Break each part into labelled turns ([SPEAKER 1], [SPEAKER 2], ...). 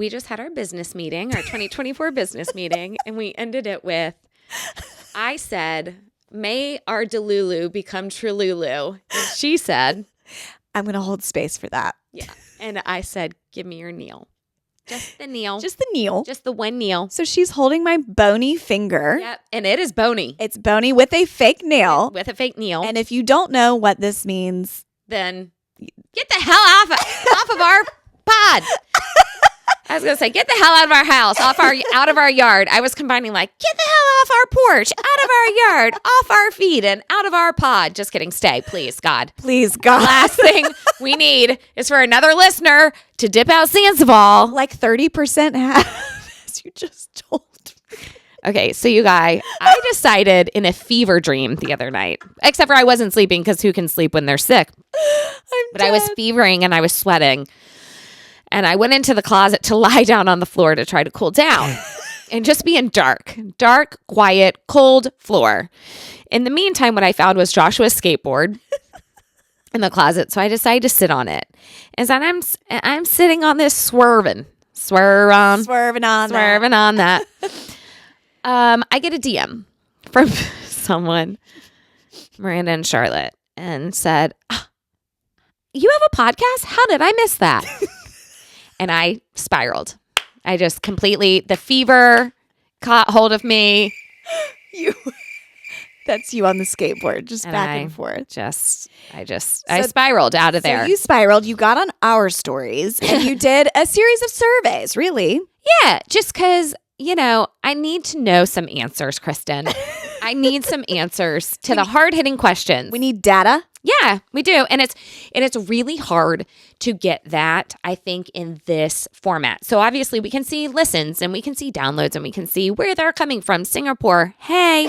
[SPEAKER 1] we just had our business meeting, our 2024 business meeting, and we ended it with, I said, may our Delulu become Trululu. And she said,
[SPEAKER 2] I'm going to hold space for that.
[SPEAKER 1] yeah. And I said, give me your kneel. Just the kneel.
[SPEAKER 2] Just the kneel.
[SPEAKER 1] Just the one kneel.
[SPEAKER 2] So she's holding my bony finger.
[SPEAKER 1] Yep. And it is bony.
[SPEAKER 2] It's bony with a fake nail.
[SPEAKER 1] With a fake kneel.
[SPEAKER 2] And if you don't know what this means,
[SPEAKER 1] then get the hell off of our pod. I was going to say, get the hell out of our house, out of our yard. I was combining like, get the hell off our porch, out of our yard, off our feet, and out of our pod. Just kidding. Stay, please, God.
[SPEAKER 2] Please, God.
[SPEAKER 1] Last thing we need is for another listener to dip out Sandoval.
[SPEAKER 2] Like 30% have, as you just told me.
[SPEAKER 1] Okay, so you guys, I decided in a fever dream the other night, except for I wasn't sleeping because who can sleep when they're sick? But I was fevering and I was sweating. And I went into the closet to lie down on the floor to try to cool down and just be in dark, quiet, cold floor. In the meantime, what I found was Joshua's skateboard in the closet. So I decided to sit on it. And so I'm sitting on this swerving on that. I get a DM from someone, Miranda and Charlotte, and said, you have a podcast? How did I miss that? And I spiraled. I just completely, the fever caught hold of me.
[SPEAKER 2] That's you on the skateboard, just back and forth.
[SPEAKER 1] I spiraled out of there.
[SPEAKER 2] So you spiraled, you got on our stories, and you did a series of surveys, really?
[SPEAKER 1] Yeah, just because, I need to know some answers, Kristen. I need some answers to the hard-hitting questions.
[SPEAKER 2] We need data.
[SPEAKER 1] Yeah, we do. And it's really hard to get that, I think, in this format. So obviously we can see listens and we can see downloads and we can see where they're coming from. Singapore, hey.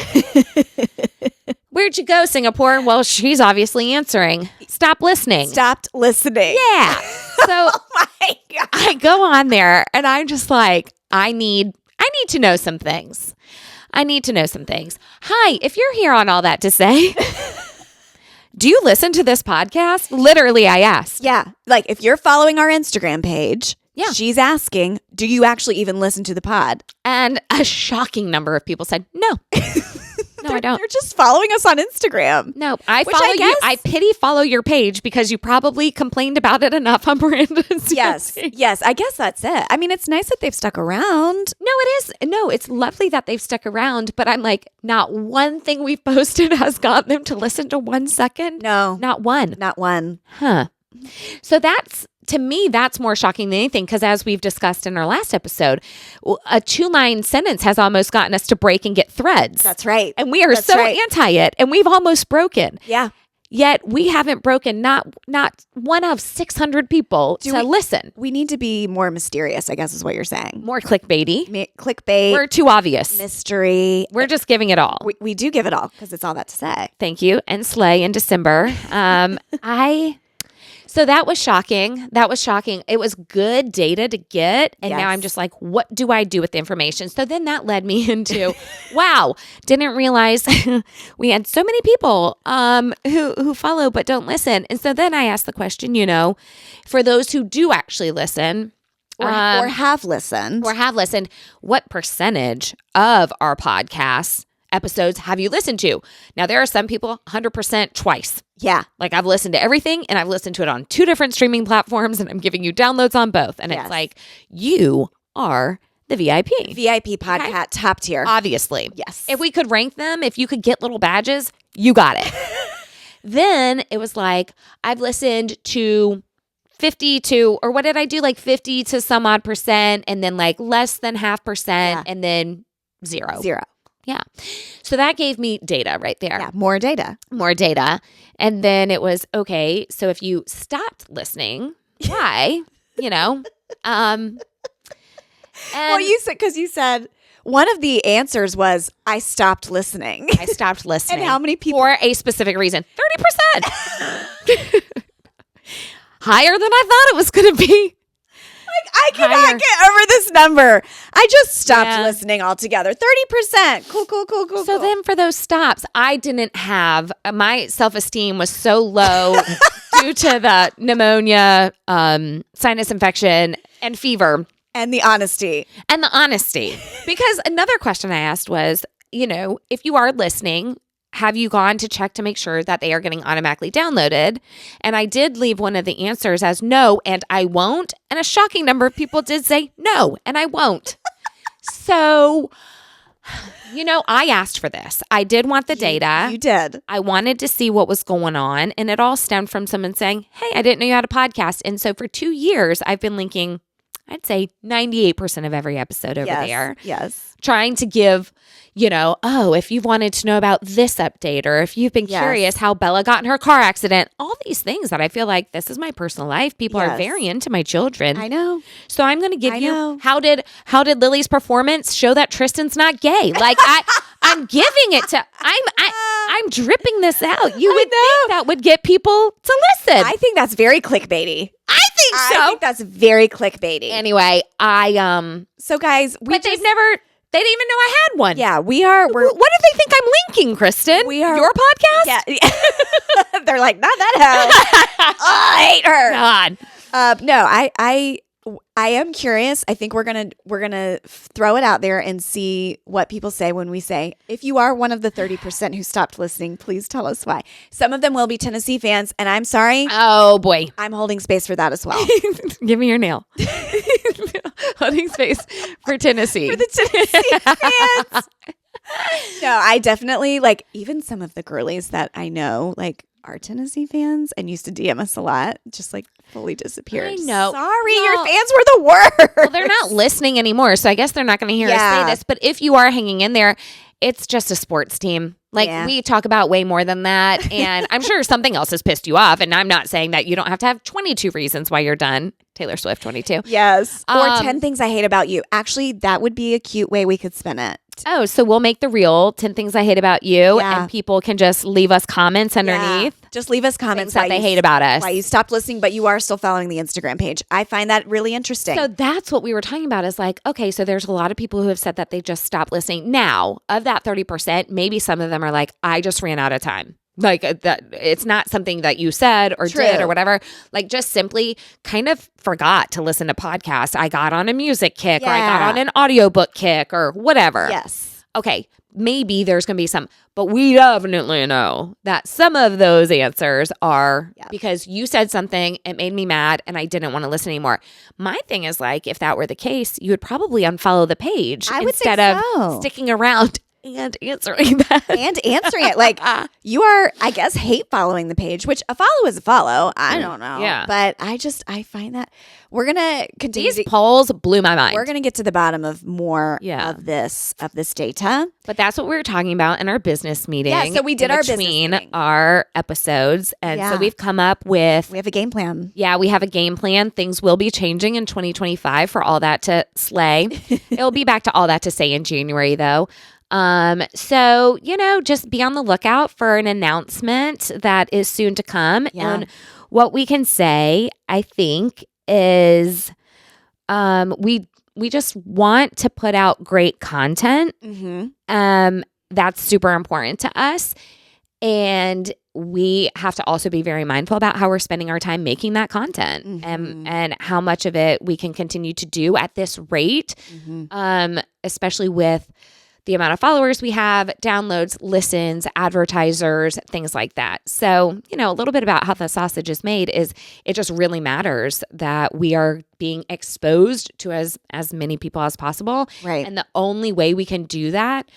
[SPEAKER 1] Where'd you go, Singapore? Well, she's obviously answering. Stop listening.
[SPEAKER 2] Stopped listening.
[SPEAKER 1] Yeah. So
[SPEAKER 2] oh my God.
[SPEAKER 1] I go on there and I'm just like, I need to know some things. I need to know some things. Hi, if you're here on all that to say... Do you listen to this podcast? Literally, I asked.
[SPEAKER 2] Yeah. Like if you're following our Instagram page, she's asking, do you actually even listen to the pod?
[SPEAKER 1] And a shocking number of people said, no. No, I don't.
[SPEAKER 2] They're just following us on Instagram.
[SPEAKER 1] No, I follow you. I pity follow your page because you probably complained about it enough on Miranda's.
[SPEAKER 2] Yes. I guess that's it. I mean, it's nice that they've stuck around.
[SPEAKER 1] No, it is. No, it's lovely that they've stuck around. But I'm like, not one thing we've posted has gotten them to listen to 1 second.
[SPEAKER 2] No,
[SPEAKER 1] not one.
[SPEAKER 2] Not one.
[SPEAKER 1] Huh. So to me, that's more shocking than anything because as we've discussed in our last episode, a 2-line sentence has almost gotten us to break and get threads.
[SPEAKER 2] That's right.
[SPEAKER 1] And we are anti it and we've almost broken.
[SPEAKER 2] Yeah.
[SPEAKER 1] Yet we haven't broken not one of 600 people to listen.
[SPEAKER 2] We need to be more mysterious, I guess is what you're saying.
[SPEAKER 1] More clickbaity.
[SPEAKER 2] Clickbait.
[SPEAKER 1] We're too obvious.
[SPEAKER 2] Mystery.
[SPEAKER 1] We're just giving it all.
[SPEAKER 2] We do give it all because it's all that to say.
[SPEAKER 1] Thank you. And slay in December. So that was shocking. It was good data to get. And now I'm just like, what do I do with the information? So then that led me into, wow, didn't realize we had so many people who follow but don't listen. And so then I asked the question, for those who do actually listen.
[SPEAKER 2] Or have listened.
[SPEAKER 1] What percentage of our podcasts episodes have you listened to? Now, there are some people 100% twice.
[SPEAKER 2] Yeah.
[SPEAKER 1] Like I've listened to everything and I've listened to it on 2 different streaming platforms and I'm giving you downloads on both. And it's like, you are the VIP.
[SPEAKER 2] VIP podcast, top tier.
[SPEAKER 1] Obviously.
[SPEAKER 2] Yes.
[SPEAKER 1] If we could rank them, if you could get little badges, you got it. Then it was like, I've listened to 50 to, or what did I do? Like 50 to some odd percent and then like less than 0.5% and then zero. Yeah. So that gave me data right there.
[SPEAKER 2] Yeah, more data.
[SPEAKER 1] And then it was, okay, so if you stopped listening, why?
[SPEAKER 2] Well, you said one of the answers was, I stopped listeing. And how many people?
[SPEAKER 1] For a specific reason. 30%. Higher than I thought it was going to be.
[SPEAKER 2] I cannot get over this number. I just stopped listening altogether. 30%. Cool.
[SPEAKER 1] So then for those stops, I didn't have, my self-esteem was so low due to the pneumonia, sinus infection, and fever.
[SPEAKER 2] And the honesty.
[SPEAKER 1] Because another question I asked was, if you are listening, have you gone to check to make sure that they are getting automatically downloaded? And I did leave one of the answers as no, and I won't. And a shocking number of people did say no, and I won't. So, I asked for this. I did want the data.
[SPEAKER 2] You did.
[SPEAKER 1] I wanted to see what was going on. And it all stemmed from someone saying, hey, I didn't know you had a podcast. And so for 2 years, I've been linking, I'd say 98% of every episode over there.
[SPEAKER 2] Yes.
[SPEAKER 1] Trying to give, if you've wanted to know about this update, or if you've been curious how Bella got in her car accident, all these things that I feel like this is my personal life. People are very into my children.
[SPEAKER 2] I know.
[SPEAKER 1] So I'm going to give you, how did Lily's performance show that Tristan's not gay? Like I'm giving it to, I'm dripping this out. You would think that would get people to listen.
[SPEAKER 2] I think that's very clickbaity.
[SPEAKER 1] I think
[SPEAKER 2] that's very clickbaity.
[SPEAKER 1] Anyway,
[SPEAKER 2] so guys,
[SPEAKER 1] they didn't even know I had one.
[SPEAKER 2] Yeah, what
[SPEAKER 1] do they think I'm linking, Kristen?
[SPEAKER 2] We are
[SPEAKER 1] your podcast?
[SPEAKER 2] Yeah. They're like, not that hoe. I hate her.
[SPEAKER 1] God.
[SPEAKER 2] No, I am curious. I think we're gonna throw it out there and see what people say when we say, if you are one of the 30% who stopped listening, please tell us why. Some of them will be Tennessee fans, and I'm sorry.
[SPEAKER 1] Oh boy,
[SPEAKER 2] I'm holding space for that as well.
[SPEAKER 1] Give me your nail. Holding space for Tennessee.
[SPEAKER 2] For the Tennessee fans. No, I definitely even some of the girlies that I know are Tennessee fans and used to DM us a lot, just fully disappeared.
[SPEAKER 1] I know.
[SPEAKER 2] Sorry, your fans were the worst.
[SPEAKER 1] Well, they're not listening anymore, so I guess they're not going to hear us say this. But if you are hanging in there, it's just a sports team. We talk about way more than that. And I'm sure something else has pissed you off. And I'm not saying that you don't have to have 22 reasons why you're done. Taylor Swift 22.
[SPEAKER 2] Yes. Or 10 things I hate about you. Actually, that would be a cute way we could spin it.
[SPEAKER 1] Oh, so we'll make the reel 10 things I hate about you, and people can just leave us comments underneath.
[SPEAKER 2] Yeah. Just leave us comments
[SPEAKER 1] that they hate about us.
[SPEAKER 2] Why you stopped listening, but you are still following the Instagram page. I find that really interesting.
[SPEAKER 1] So that's what we were talking about is okay, so there's a lot of people who have said that they just stopped listening. Now, of that 30%, maybe some of them are like, I just ran out of time. That it's not something that you said or did or whatever. Just simply kind of forgot to listen to podcasts. I got on a music kick or I got on an audiobook kick or whatever.
[SPEAKER 2] Yes.
[SPEAKER 1] Okay, maybe there's going to be some, but we definitely know that some of those answers are because you said something, it made me mad, and I didn't want to listen anymore. My thing is if that were the case, you would probably unfollow the page instead of sticking around and answering that.
[SPEAKER 2] And answering it. You are, I guess, hate following the page, which a follow is a follow. I don't know.
[SPEAKER 1] Yeah.
[SPEAKER 2] But I find that we're going to continue.
[SPEAKER 1] These polls blew my mind.
[SPEAKER 2] We're going to get to the bottom of more of this data.
[SPEAKER 1] But that's what we were talking about in our business meeting.
[SPEAKER 2] Yeah, so we did our business
[SPEAKER 1] between
[SPEAKER 2] meeting.
[SPEAKER 1] Our episodes. And so we've come up with...
[SPEAKER 2] We have a game plan.
[SPEAKER 1] Yeah, we have a game plan. Things will be changing in 2025 for all that to slay. It'll be back to all that to say in January, though. So, just be on the lookout for an announcement that is soon to come. Yeah. And what we can say, I think, is we just want to put out great content. Mm-hmm. That's super important to us. And we have to also be very mindful about how we're spending our time making that content, and how much of it we can continue to do at this rate, especially with the amount of followers we have, downloads, listens, advertisers, things like that. So, a little bit about how the sausage is made is it just really matters that we are being exposed to as many people as possible.
[SPEAKER 2] Right.
[SPEAKER 1] And the only way we can do that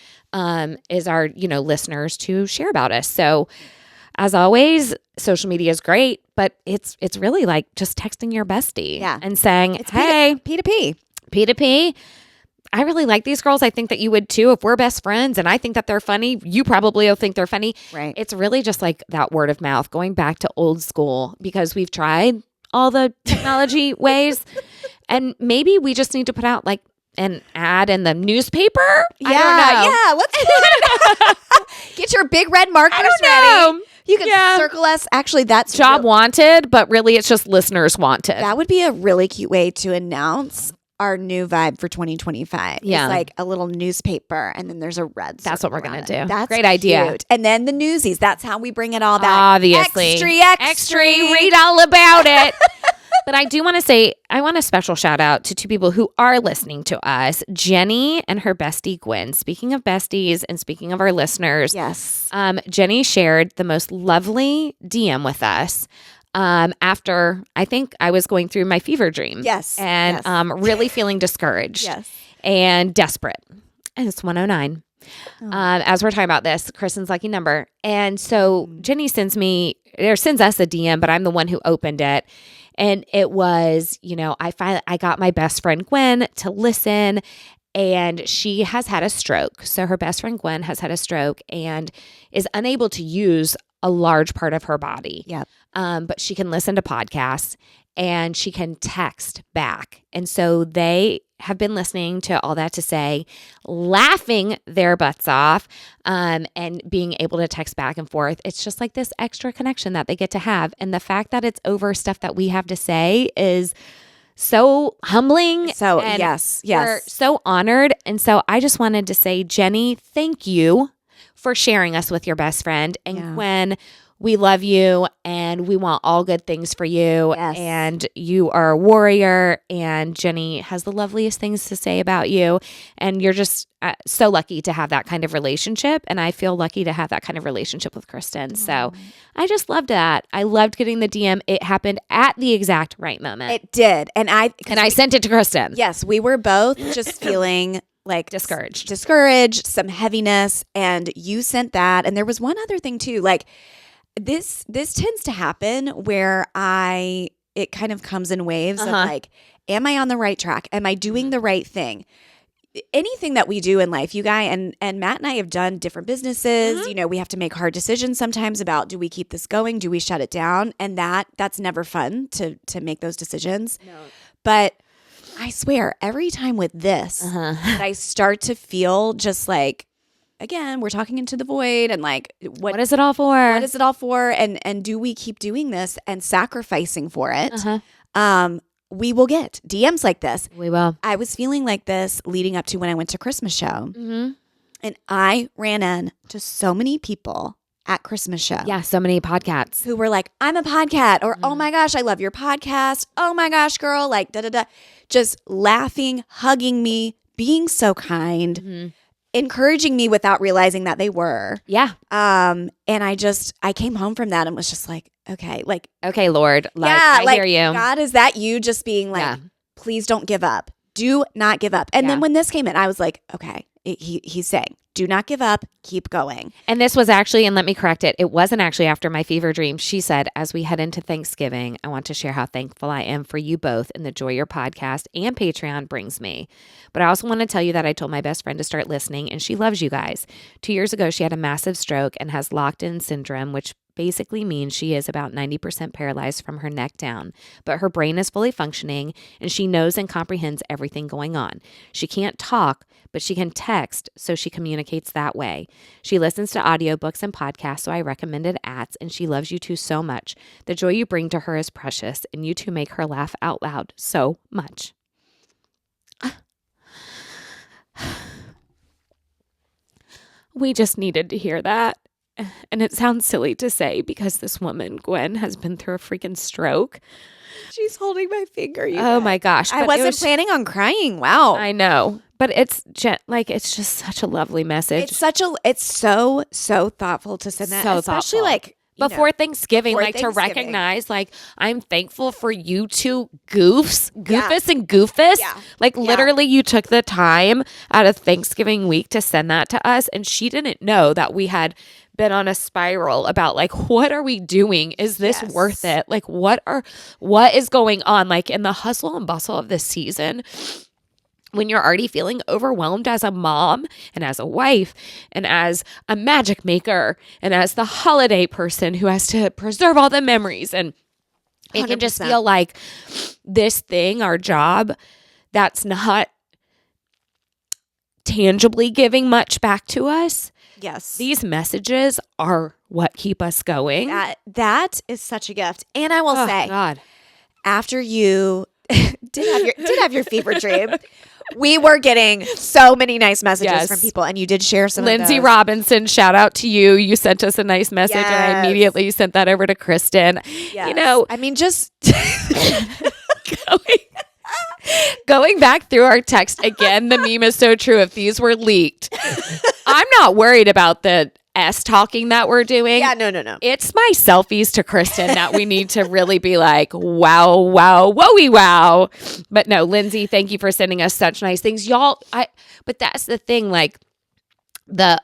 [SPEAKER 1] is our, listeners to share about us. So as always, social media is great, but it's really just texting your bestie and saying,
[SPEAKER 2] it's
[SPEAKER 1] hey,
[SPEAKER 2] P2P.
[SPEAKER 1] I really like these girls. I think that you would too. If we're best friends and I think that they're funny, you probably will think they're funny.
[SPEAKER 2] Right.
[SPEAKER 1] It's really just that word of mouth, going back to old school, because we've tried all the technology ways, and maybe we just need to put out an ad in the newspaper.
[SPEAKER 2] Yeah.
[SPEAKER 1] I don't know.
[SPEAKER 2] Yeah. Let's do it. Get your big red markers ready. You can circle us. Actually, that's
[SPEAKER 1] job wanted, but really it's just listeners wanted.
[SPEAKER 2] That would be a really cute way to announce our new vibe for 2025.
[SPEAKER 1] Yeah.
[SPEAKER 2] It's a little newspaper, and then there's a red.
[SPEAKER 1] That's what we're going to do.
[SPEAKER 2] That's
[SPEAKER 1] great idea.
[SPEAKER 2] Cute. And then the newsies. That's how we bring it all back.
[SPEAKER 1] Obviously.
[SPEAKER 2] Extra.
[SPEAKER 1] Read all about it. But I do want to say, I want a special shout out to two people who are listening to us, Jenny and her bestie, Gwen. Speaking of besties and speaking of our listeners,
[SPEAKER 2] Yes.
[SPEAKER 1] Jenny shared the most lovely DM with us after I think I was going through my fever dream.
[SPEAKER 2] Yes.
[SPEAKER 1] And really feeling discouraged
[SPEAKER 2] Yes.
[SPEAKER 1] and desperate. And it's 109. As we're talking about this, Kristen's lucky number. And so Jenny sends us a DM, but I'm the one who opened it. And it was, I got my best friend Gwen to listen, and she has had a stroke. So her best friend Gwen has had a stroke and is unable to use a large part of her body.
[SPEAKER 2] Yep.
[SPEAKER 1] But she can listen to podcasts and she can text back. And so they have been listening to All That to Say, laughing their butts off, and being able to text back and forth. It's just like this extra connection that they get to have. And the fact that it's over stuff that we have to say is so humbling.
[SPEAKER 2] So,
[SPEAKER 1] and
[SPEAKER 2] yes.
[SPEAKER 1] we're so honored. And so I just wanted to say, Jenny, thank you for sharing us with your best friend. And Gwen, we love you and we want all good things for you.
[SPEAKER 2] Yes.
[SPEAKER 1] And you are a warrior, and Jenny has the loveliest things to say about you. And you're just so lucky to have that kind of relationship. And I feel lucky to have that kind of relationship with Kristen. So I just loved that. I loved getting the DM. It happened at the exact right moment.
[SPEAKER 2] It did. And I
[SPEAKER 1] sent it to Kristen.
[SPEAKER 2] Yes, we were both just feeling like discouraged, some heaviness. And you sent that. And there was one other thing too, like, This tends to happen where it kind of comes in waves of like, am I on the right track? Am I doing the right thing? Anything that we do in life, you guys, and Matt and I have done different businesses. We have to make hard decisions sometimes about, do we keep this going? Do we shut it down? And that's never fun to make those decisions. No. But I swear, every time with this, that I start to feel just like, again, we're talking into the void, and like, what
[SPEAKER 1] is it all for?
[SPEAKER 2] What is it all for? And do we keep doing this and sacrificing for it? We will get DMs like this.
[SPEAKER 1] We will.
[SPEAKER 2] I was feeling like this leading up to when I went to Christmas show, and I ran into so many people at Christmas show.
[SPEAKER 1] Yeah, so many podcasts
[SPEAKER 2] who were like, "I'm a podcat," or "Oh my gosh, I love your podcast." "Oh my gosh, girl!" Like da da da, just laughing, hugging me, being so kind. Encouraging me without realizing that they were.
[SPEAKER 1] Yeah.
[SPEAKER 2] And I came home from that and was just like, okay,
[SPEAKER 1] Lord. I hear you.
[SPEAKER 2] God, is that you just being like, please don't give up. Do not give up. And then when this came in, I was like, okay, he's saying, do not give up, keep going.
[SPEAKER 1] And this was actually, and let me correct it, it wasn't actually after my fever dream. She said, as we head into Thanksgiving, I want to share how thankful I am for you both and the joy your podcast and Patreon brings me. But I also want to tell you that I told my best friend to start listening, and she loves you guys. 2 years ago, she had a massive stroke and has locked-in syndrome, which basically means she is about 90% paralyzed from her neck down, but her brain is fully functioning and she knows and comprehends everything going on. She can't talk, but she can text, so she communicates that way. She listens to audiobooks and podcasts, so I recommended Ats, and she loves you two so much. The joy you bring to her is precious, and you two make her laugh out loud so much. We just needed to hear that. And it sounds silly to say because this woman, Gwen, has been through a freaking stroke.
[SPEAKER 2] She's holding my finger.
[SPEAKER 1] My gosh.
[SPEAKER 2] I wasn't planning on crying. Wow.
[SPEAKER 1] I know. But it's just such a lovely message.
[SPEAKER 2] It's so thoughtful to send that.
[SPEAKER 1] So
[SPEAKER 2] especially
[SPEAKER 1] thoughtful.
[SPEAKER 2] Like
[SPEAKER 1] before Thanksgiving, to recognize, like, I'm thankful for you two Goofus and Goofus.
[SPEAKER 2] Yeah.
[SPEAKER 1] Like, literally, you took the time out of Thanksgiving week to send that to us, and she didn't know that we had been on a spiral about, like, what are we doing? Is this worth it? Like, what is going on? Like, in the hustle and bustle of this season, when you're already feeling overwhelmed as a mom and as a wife and as a magic maker and as the holiday person who has to preserve all the memories, and it 100%. Can just feel like this thing, our job, that's not tangibly giving much back to us.
[SPEAKER 2] Yes.
[SPEAKER 1] These messages are what keep us going.
[SPEAKER 2] That is such a gift. And I will say,
[SPEAKER 1] God,
[SPEAKER 2] after you did have your fever dream, we were getting so many nice messages from people, and you did share some
[SPEAKER 1] Lindsay
[SPEAKER 2] of those.
[SPEAKER 1] Robinson, shout out to you. You sent us a nice message, and I immediately sent that over to Kristen.
[SPEAKER 2] Yes.
[SPEAKER 1] You know,
[SPEAKER 2] I mean, just
[SPEAKER 1] Going back through our text again, the meme is so true. If these were leaked, I'm not worried about the S talking that we're doing.
[SPEAKER 2] Yeah, no.
[SPEAKER 1] It's my selfies to Kristen that we need to really be like, wow, woey, wow. But no, Lindsay, thank you for sending us such nice things. Y'all, but that's the thing, like the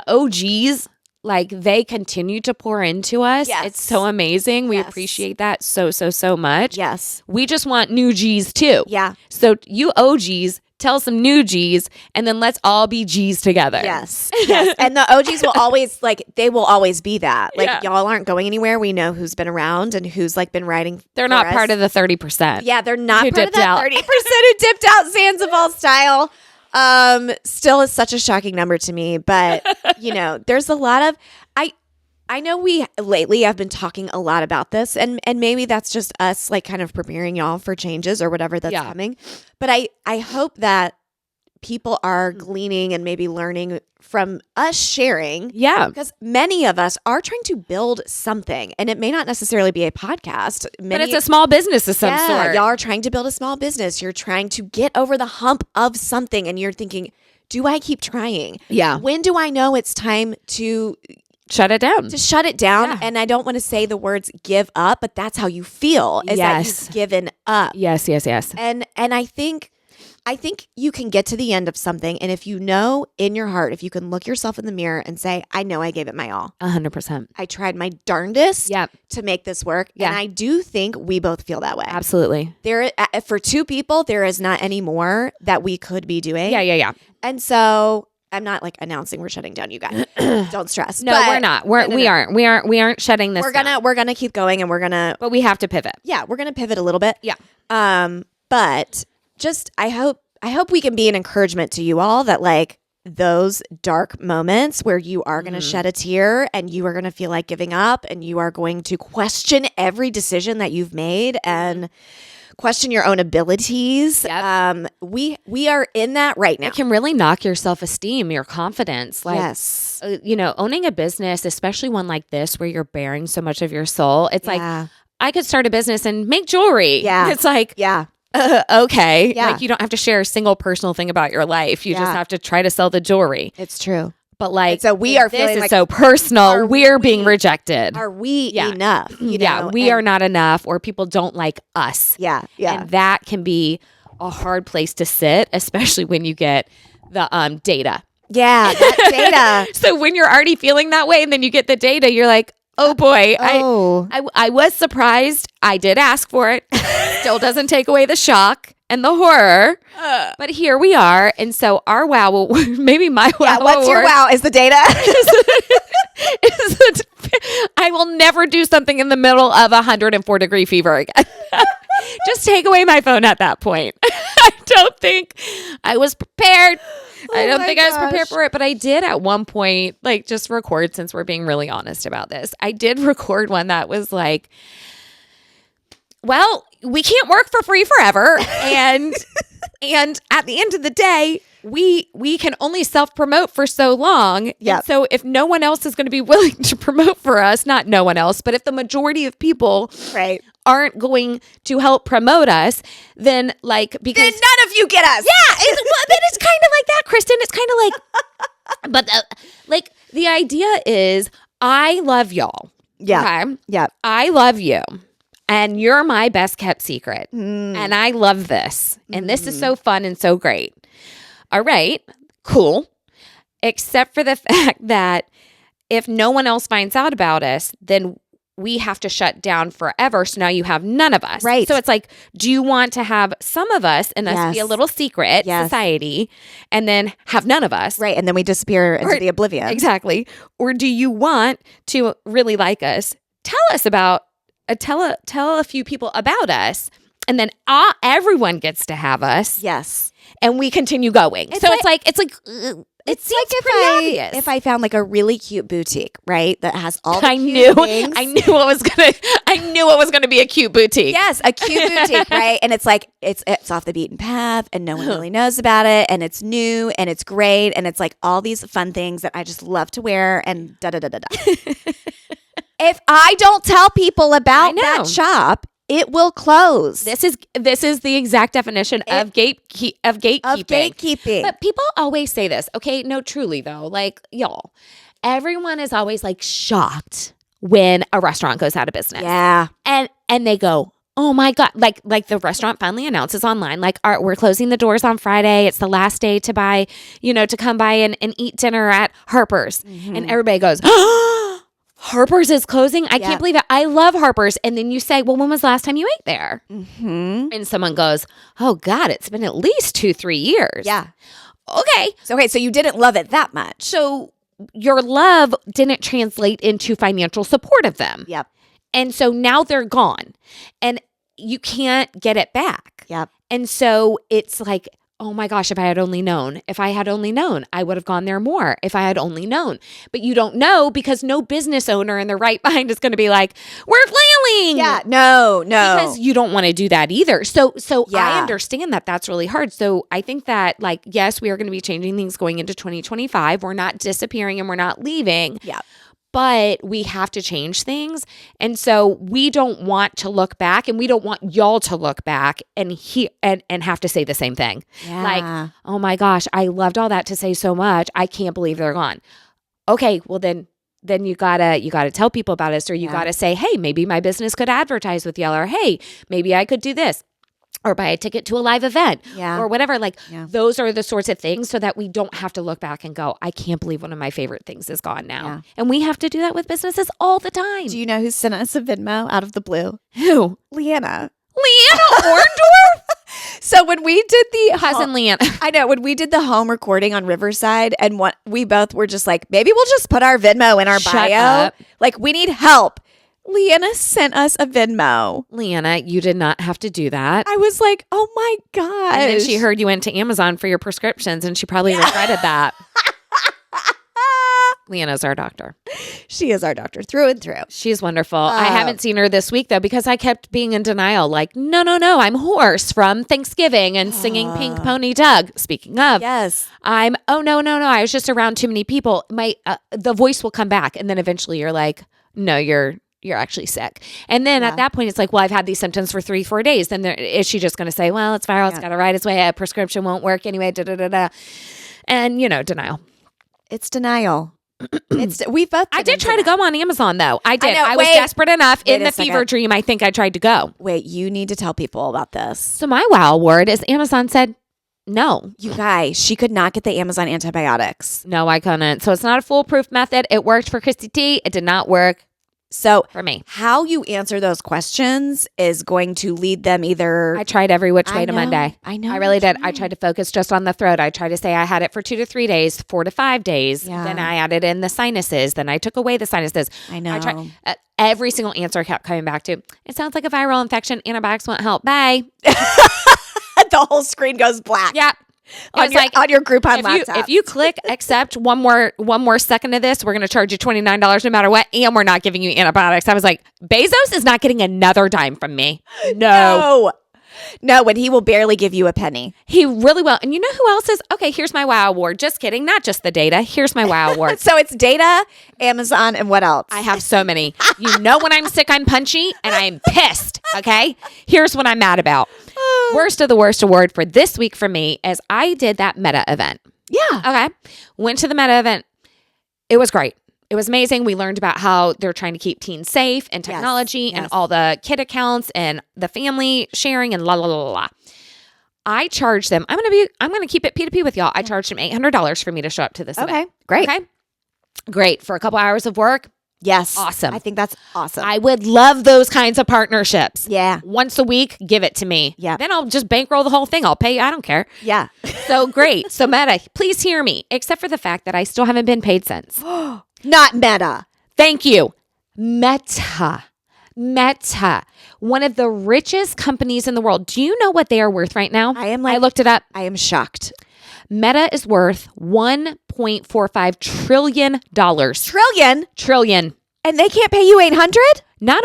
[SPEAKER 1] OGs, like they continue to pour into us.
[SPEAKER 2] Yes.
[SPEAKER 1] It's so amazing. We
[SPEAKER 2] Yes.
[SPEAKER 1] appreciate that so much.
[SPEAKER 2] Yes.
[SPEAKER 1] We just want new G's too.
[SPEAKER 2] Yeah.
[SPEAKER 1] So you OGs, tell some new G's, and then let's all be G's together.
[SPEAKER 2] Yes. And the OGs will always, like, they will always be that. Like,
[SPEAKER 1] Yeah.
[SPEAKER 2] y'all aren't going anywhere. We know who's been around and who's, like, been writing.
[SPEAKER 1] They're not part of the 30%.
[SPEAKER 2] Yeah, they're not
[SPEAKER 1] Who
[SPEAKER 2] part of
[SPEAKER 1] dipped
[SPEAKER 2] that
[SPEAKER 1] out.
[SPEAKER 2] 30% who dipped out Sandoval style. Still is such a shocking number to me. But, you know, there's a lot of, I know we lately have been talking a lot about this, and maybe that's just us, like, kind of preparing y'all for changes or whatever that's coming. But I hope that people are gleaning and maybe learning from us sharing.
[SPEAKER 1] Yeah.
[SPEAKER 2] Because many of us are trying to build something, and it may not necessarily be a podcast.
[SPEAKER 1] But it's a small business of some sort.
[SPEAKER 2] Y'all are trying to build a small business. You're trying to get over the hump of something, and you're thinking, do I keep trying?
[SPEAKER 1] Yeah.
[SPEAKER 2] When do I know it's time to
[SPEAKER 1] shut it down?
[SPEAKER 2] shut it down?
[SPEAKER 1] Yeah.
[SPEAKER 2] And I don't want to say the words give up, but that's how you feel, is that you've given up.
[SPEAKER 1] Yes.
[SPEAKER 2] And I think you can get to the end of something, and if you know in your heart, if you can look yourself in the mirror and say, I know I gave it my all.
[SPEAKER 1] 100%.
[SPEAKER 2] I tried my darndest
[SPEAKER 1] Yep.
[SPEAKER 2] to make this work.
[SPEAKER 1] Yeah.
[SPEAKER 2] And I do think we both feel that way.
[SPEAKER 1] Absolutely.
[SPEAKER 2] There, for two people, there is not any more that we could be doing.
[SPEAKER 1] Yeah.
[SPEAKER 2] And so I'm not like announcing we're shutting down, you guys. Don't stress.
[SPEAKER 1] No,
[SPEAKER 2] But
[SPEAKER 1] we're not.
[SPEAKER 2] no.
[SPEAKER 1] We aren't shutting this down.
[SPEAKER 2] We're gonna keep going, and we're gonna
[SPEAKER 1] But we have to pivot.
[SPEAKER 2] we're gonna pivot a little bit.
[SPEAKER 1] Yeah.
[SPEAKER 2] But just I hope we can be an encouragement to you all that, like, those dark moments where you are going to shed a tear and you are going to feel like giving up and you are going to question every decision that you've made and question your own abilities.
[SPEAKER 1] Yep.
[SPEAKER 2] We are in that right now.
[SPEAKER 1] It can really knock your self-esteem, your confidence. Like,
[SPEAKER 2] Yes.
[SPEAKER 1] Owning a business, especially one like this where you're bearing so much of your soul. It's like,
[SPEAKER 2] Yeah.
[SPEAKER 1] I could start a business and make jewelry.
[SPEAKER 2] Yeah.
[SPEAKER 1] It's like,
[SPEAKER 2] Yeah.
[SPEAKER 1] okay.
[SPEAKER 2] Yeah.
[SPEAKER 1] Like, you don't have to share a single personal thing about your life. You just
[SPEAKER 2] Yeah.
[SPEAKER 1] have to try to sell the jewelry.
[SPEAKER 2] It's true.
[SPEAKER 1] But like,
[SPEAKER 2] And so we
[SPEAKER 1] if
[SPEAKER 2] are
[SPEAKER 1] this
[SPEAKER 2] feeling
[SPEAKER 1] is
[SPEAKER 2] like,
[SPEAKER 1] so personal.
[SPEAKER 2] are
[SPEAKER 1] We're being
[SPEAKER 2] we-
[SPEAKER 1] rejected.
[SPEAKER 2] Are we
[SPEAKER 1] Yeah.
[SPEAKER 2] enough? You
[SPEAKER 1] Yeah,
[SPEAKER 2] know?
[SPEAKER 1] we
[SPEAKER 2] And-
[SPEAKER 1] are not enough, or people don't like us.
[SPEAKER 2] Yeah. Yeah.
[SPEAKER 1] And that can be a hard place to sit, especially when you get the data.
[SPEAKER 2] Yeah. That data.
[SPEAKER 1] So when you're already feeling that way and then you get the data, you're like, oh boy,
[SPEAKER 2] Oh.
[SPEAKER 1] I was surprised. I did ask for it. Still doesn't take away the shock and the horror. But here we are. And so our wow will, maybe my wow.
[SPEAKER 2] Yeah, what's your
[SPEAKER 1] award
[SPEAKER 2] wow? Is the data?
[SPEAKER 1] is that I will never do something in the middle of 104-degree fever again. Just take away my phone at that point. I don't think I was prepared. I don't
[SPEAKER 2] my
[SPEAKER 1] think I was prepared
[SPEAKER 2] gosh.
[SPEAKER 1] for it, but I did at one point, like, just record, since we're being really honest about this. I did record one that was like, well, we can't work for free forever. And at the end of the day, we can only self-promote for so long.
[SPEAKER 2] Yep.
[SPEAKER 1] And so if no one else is going to be willing to promote for us, not no one else, but if the majority of people
[SPEAKER 2] Right.
[SPEAKER 1] aren't going to help promote us, then like, because
[SPEAKER 2] Then none of you get us.
[SPEAKER 1] yeah, it's kind of like that, Kristen. It's kind of like, but like the idea is, I love y'all.
[SPEAKER 2] Yeah.
[SPEAKER 1] Okay?
[SPEAKER 2] Yeah.
[SPEAKER 1] I love you. And you're my best kept secret.
[SPEAKER 2] Mm.
[SPEAKER 1] And I love this. And this is so fun and so great. All right, cool. Except for the fact that if no one else finds out about us, then we have to shut down forever. So now you have none of us.
[SPEAKER 2] Right.
[SPEAKER 1] So it's like, do you want to have some of us and us be a
[SPEAKER 2] Yes.
[SPEAKER 1] little secret
[SPEAKER 2] Yes.
[SPEAKER 1] society and then have none of us?
[SPEAKER 2] Right. And then we disappear into
[SPEAKER 1] Or-
[SPEAKER 2] the oblivion.
[SPEAKER 1] Exactly. Or do you want to really like us? Tell us about, tell a few people about us. And then everyone gets to have us.
[SPEAKER 2] Yes.
[SPEAKER 1] And we continue going.
[SPEAKER 2] It's
[SPEAKER 1] So
[SPEAKER 2] like-
[SPEAKER 1] it's like it seems pretty obvious.
[SPEAKER 2] if I found like a really cute boutique, right, that has all the
[SPEAKER 1] I
[SPEAKER 2] cute
[SPEAKER 1] knew
[SPEAKER 2] things.
[SPEAKER 1] I knew it was gonna be a cute boutique.
[SPEAKER 2] Yes, a cute boutique, right? And it's like it's off the beaten path, and no one really knows about it, and it's new, and it's great, and it's like all these fun things that I just love to wear, and da da da da da. If I don't tell people
[SPEAKER 1] I
[SPEAKER 2] about
[SPEAKER 1] know.
[SPEAKER 2] that shop, it will close.
[SPEAKER 1] This is the exact definition of gatekeeping.
[SPEAKER 2] Of gatekeeping.
[SPEAKER 1] But people always say this. Okay, no, truly though, like y'all, everyone is always like shocked when a restaurant goes out of business.
[SPEAKER 2] Yeah.
[SPEAKER 1] And they go, oh my God. Like the restaurant finally announces online, like, we're closing the doors on Friday. It's the last day to buy, to come by and eat dinner at Harper's. Mm-hmm. And everybody goes, Harper's is closing? I can't believe it. I love Harper's. And then you say, well, when was the last time you ate there?
[SPEAKER 2] Mm-hmm.
[SPEAKER 1] And someone goes, oh God, it's been at least 2-3 years.
[SPEAKER 2] Yeah.
[SPEAKER 1] Okay.
[SPEAKER 2] So you didn't love it that much.
[SPEAKER 1] So your love didn't translate into financial support of them.
[SPEAKER 2] Yep.
[SPEAKER 1] And so now they're gone and you can't get it back.
[SPEAKER 2] Yep.
[SPEAKER 1] And so it's like, oh my gosh, if I had only known, I would have gone there more if I had only known. But you don't know because no business owner in their right mind is going to be like, we're flailing.
[SPEAKER 2] Yeah, no.
[SPEAKER 1] Because you don't want to do that either. So I understand that that's really hard. So I think that like, yes, we are going to be changing things going into 2025. We're not disappearing and we're not leaving.
[SPEAKER 2] Yeah.
[SPEAKER 1] But we have to change things. And so we don't want to look back and we don't want y'all to look back and have to say the same thing.
[SPEAKER 2] Yeah.
[SPEAKER 1] Like, oh my gosh, I loved all that to say so much. I can't believe they're gone. Okay, well then you gotta tell people about this, or you gotta say, hey, maybe my business could advertise with y'all, or hey, maybe I could do this. Or buy a ticket to a live event or whatever. Like those are the sorts of things so that we don't have to look back and go, I can't believe one of my favorite things is gone now. Yeah. And we have to do that with businesses all the time.
[SPEAKER 2] Do you know who sent us a Venmo out of the blue?
[SPEAKER 1] Who?
[SPEAKER 2] Leanna
[SPEAKER 1] Orndorff?
[SPEAKER 2] So when we did the
[SPEAKER 1] cousin Leanna,
[SPEAKER 2] I know when we did the home recording on Riverside, and we both were just like, maybe we'll just put our Venmo in our bio.
[SPEAKER 1] Up.
[SPEAKER 2] Like we need help. Leanna sent us a Venmo.
[SPEAKER 1] Leanna, you did not have to do that.
[SPEAKER 2] I was like, oh my gosh.
[SPEAKER 1] And then she heard you went to Amazon for your prescriptions and she probably regretted that. Leanna's our doctor.
[SPEAKER 2] She is our doctor through and through.
[SPEAKER 1] She's wonderful. I haven't seen her this week though because I kept being in denial. Like, no, I'm Horse from Thanksgiving and singing Pink Pony Doug. Speaking of,
[SPEAKER 2] yes,
[SPEAKER 1] no. I was just around too many people. The voice will come back and then eventually you're like, no, you're actually sick. And then at that point, it's like, well, I've had these symptoms for 3-4 days. Then is she just going to say, well, it's viral. It's got to ride its way. A prescription won't work anyway. And, denial.
[SPEAKER 2] It's denial. We both.
[SPEAKER 1] I did try to go on Amazon, though. I did. I was
[SPEAKER 2] wait.
[SPEAKER 1] desperate enough.
[SPEAKER 2] Wait
[SPEAKER 1] in the fever dream, I think I tried to go.
[SPEAKER 2] Wait, you need to tell people about this.
[SPEAKER 1] So my wow award is Amazon said, no.
[SPEAKER 2] You guys, she could not get the Amazon antibiotics.
[SPEAKER 1] No, I couldn't. So it's not a foolproof method. It worked for Christy T. It did not work.
[SPEAKER 2] So
[SPEAKER 1] for me,
[SPEAKER 2] how you answer those questions is going to lead them either.
[SPEAKER 1] I tried every which way to Monday.
[SPEAKER 2] I know.
[SPEAKER 1] I really did. I tried to focus just on the throat. I tried to say I had it for 2 to 3 days, 4 to 5 days.
[SPEAKER 2] Yeah.
[SPEAKER 1] Then I added in the sinuses. Then I took away the sinuses.
[SPEAKER 2] I know.
[SPEAKER 1] I tried, every single answer kept coming back to, it sounds like a viral infection. Antibiotics won't help. Bye.
[SPEAKER 2] The whole screen goes black.
[SPEAKER 1] Yeah.
[SPEAKER 2] On your Groupon laptop.
[SPEAKER 1] If you click accept one more second of this, we're going to charge you $29 no matter what, and we're not giving you antibiotics. I was like, Bezos is not getting another dime from me. No,
[SPEAKER 2] when he will barely give you a penny.
[SPEAKER 1] He really will. And you know who else is? Okay, here's my wow award. Just kidding. Not just the data. Here's my wow award.
[SPEAKER 2] So it's data, Amazon, and what else?
[SPEAKER 1] I have so many. You know when I'm sick, I'm punchy, and I'm pissed. Okay? Here's what I'm mad about. Worst of the worst award for this week for me is I did that Meta event.
[SPEAKER 2] Yeah.
[SPEAKER 1] Okay. Went to the Meta event. It was great. It was amazing. We learned about how they're trying to keep teens safe and technology and all the kid accounts and the family sharing and la la la la. I charged them. I'm gonna keep it P2P with y'all. I charged them $800 for me to show up to this event.
[SPEAKER 2] Great.
[SPEAKER 1] Okay. Great. For a couple hours of work.
[SPEAKER 2] Yes.
[SPEAKER 1] Awesome.
[SPEAKER 2] I think that's awesome.
[SPEAKER 1] I would love those kinds of partnerships.
[SPEAKER 2] Yeah.
[SPEAKER 1] Once a week, give it to me.
[SPEAKER 2] Yeah.
[SPEAKER 1] Then I'll just bankroll the whole thing. I'll pay you. I don't care.
[SPEAKER 2] Yeah.
[SPEAKER 1] So great. So Meta, please hear me, except for the fact that I still haven't been paid since.
[SPEAKER 2] Not Meta.
[SPEAKER 1] Thank you. Meta. One of the richest companies in the world. Do you know what they are worth right now? I looked it up.
[SPEAKER 2] I am shocked.
[SPEAKER 1] Meta is worth $1.45 trillion. Trillion.
[SPEAKER 2] And they can't pay you $800?
[SPEAKER 1] Not